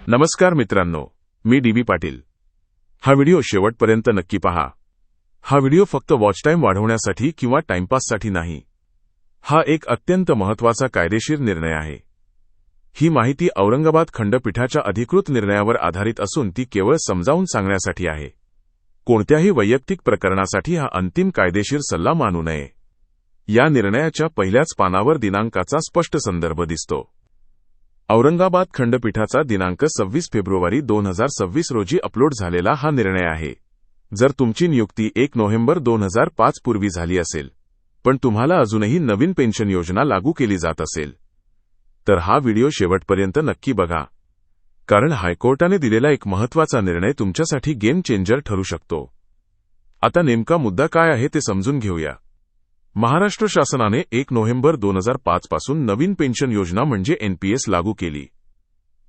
नमस्कार मित्रांनो, मी डी.बी. पाटील. हा व्हिडिओ शेवटपर्यंत नक्की पहा. हा व्हिडिओ फक्त वॉच टाइम वाढवण्यासाठी किंवा टाइमपाससाठी नाही. हा एक अत्यंत महत्त्वाचा कायदेशीर निर्णय आहे. ही माहिती औरंगाबाद खंडपीठाच्या अधिकृत निर्णयावर आधारित असून ती केवळ समजावून सांगण्यासाठी आहे. कोणत्याही वैयक्तिक प्रकरणासाठी हा अंतिम कायदेशीर सल्ला मानू नये. या निर्णयाच्या पहिल्याच पानावर दिनांकाचा स्पष्ट संदर्भ दिसतो. औरंगाबाद खंडपीठाचा दिनांक 26 फेब्रुवारी 2026 रोजी अपलोड झालेला हा निर्णय आहे. जर तुमची नियुक्ती 1 नोव्हेंबर 2005 पूर्वी झाली असेल, पण तुम्हाला अजूनही नवीन पेन्शन योजना लागू केली जात असेल, तर हा व्हिडिओ शेवटपर्यंत नक्की बघा. कारण हायकोर्टाने दिलेला एक महत्त्वाचा निर्णय तुमच्यासाठी गेम चेंजर ठरू शकतो. आता नेमका मुद्दा काय आहे ते समजून घेऊया. महाराष्ट्र शासनाने 1 नोव्हेंबर 2005 पासून नवीन पेन्शन योजना म्हणजे एनपीएस लागू केली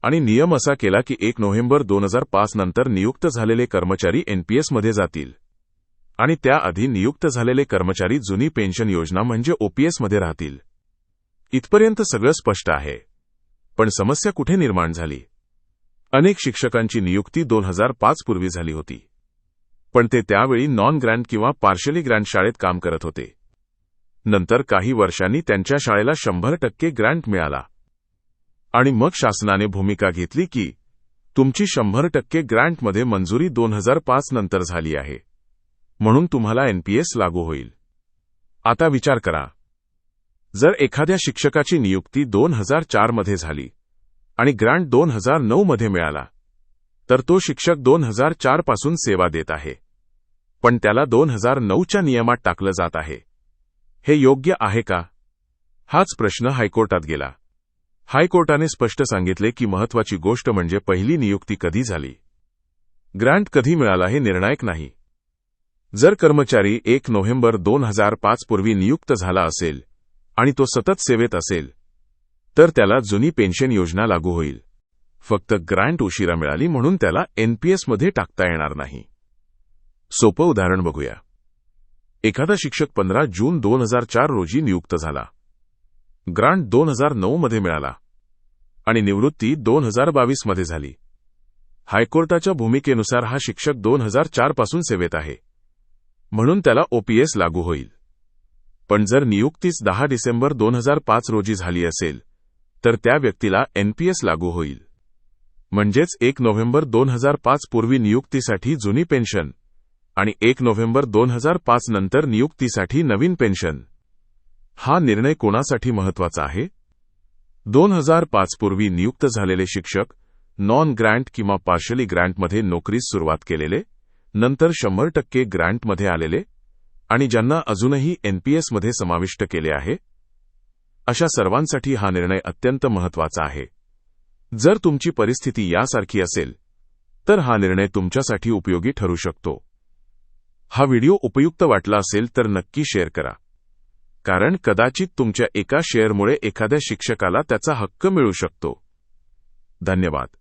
आणि नियम असा केला की 1 नोव्हेंबर 2005 नंतर नियुक्त झालेले कर्मचारी एनपीएसमध्ये जातील आणि त्याआधी नियुक्त झालेले कर्मचारी जुनी पेन्शन योजना म्हणजे ओपीएसमध्ये राहतील. इथपर्यंत सगळं स्पष्ट आहे. पण समस्या कुठे निर्माण झाली? अनेक शिक्षकांची नियुक्ती 2005 पूर्वी झाली होती, पण ते त्यावेळी नॉन ग्रँट किंवा पार्शली ग्रँट शाळेत काम करत होते. नंतर काही वर्षांनी त्यांच्या शाळेला 100% ग्रँट मिळाला आणि मग शासनाने भूमिका घेतली की तुमची 100% ग्रँटमध्ये मंजुरी 2005 नंतर झाली आहे, म्हणून तुम्हाला एनपीएस लागू होईल. आता विचार करा, जर एखाद्या शिक्षकाची नियुक्ती 2004 मध्ये झाली आणि ग्रँट 2009 मध्ये मिळाला, तर तो शिक्षक 2004 पासून सेवा देत आहे, पण त्याला 2009 च्या नियमात टाकलं जात आहे. हे योग्य आहे का? हाच प्रश्न हायकोर्टात गेला. हायकोर्टाने स्पष्ट सांगितले की महत्त्वाची गोष्ट म्हणजे पहिली नियुक्ती कधी झाली, ग्रँट कधी मिळाला हे निर्णायक नाही. जर कर्मचारी 1 नोव्हेंबर 2005 पूर्वी नियुक्त झाला असेल आणि तो सतत सेवेत असेल, तर त्याला जुनी पेन्शन योजना लागू होईल. फक्त ग्रँट उशिरा मिळाली म्हणून त्याला एनपीएसमध्ये टाकता येणार नाही. सोपं उदाहरण बघूया. एखादा शिक्षक 15 जून 2004 रोजी नियुक्त झाला, ग्रांट 2009 मध्ये मिळाला आणि निवृत्ती 2022 मध्ये झाली. हायकोर्टाच्या भूमिकेनुसार हा शिक्षक 2004 पासून सेवेत आहे, म्हणून त्याला ओपीएस लागू होईल. पण जर नियुक्तीच 10 डिसेंबर 2005 रोजी झाली असेल, तर त्या व्यक्तीला एनपीएस लागू होईल. म्हणजेच 1 नोव्हेंबर 2005 पूर्वी नियुक्तीसाठी जुनी पेन्शन आणि 1 नोव्हेंबर 2005 नंतर नियुक्तीसाठी नवीन पेन्शन. हा निर्णय कोणासाठी महत्त्वाचा आहे? 2005 पूर्वी नियुक्त झालेले शिक्षक, नॉन ग्रँट किंवा पार्शली ग्रँटमध्ये नोकरीस सुरुवात केलेले, नंतर 100% ग्रँटमध्ये आलेले आणि ज्यांना अजूनही एनपीएसमध्ये समाविष्ट केले आहे, अशा सर्वांसाठी हा निर्णय अत्यंत महत्त्वाचा आहे. जर तुमची परिस्थिती यासारखी असेल, तर हा निर्णय तुमच्यासाठी उपयोगी ठरू शकतो. हा व्हिडिओ उपयुक्त वाटला असेल तर नक्की शेअर करा, कारण कदाचित तुमच्या एका शेअरमुळे एखाद्या शिक्षकाला त्याचा हक्क मिळू शकतो. धन्यवाद.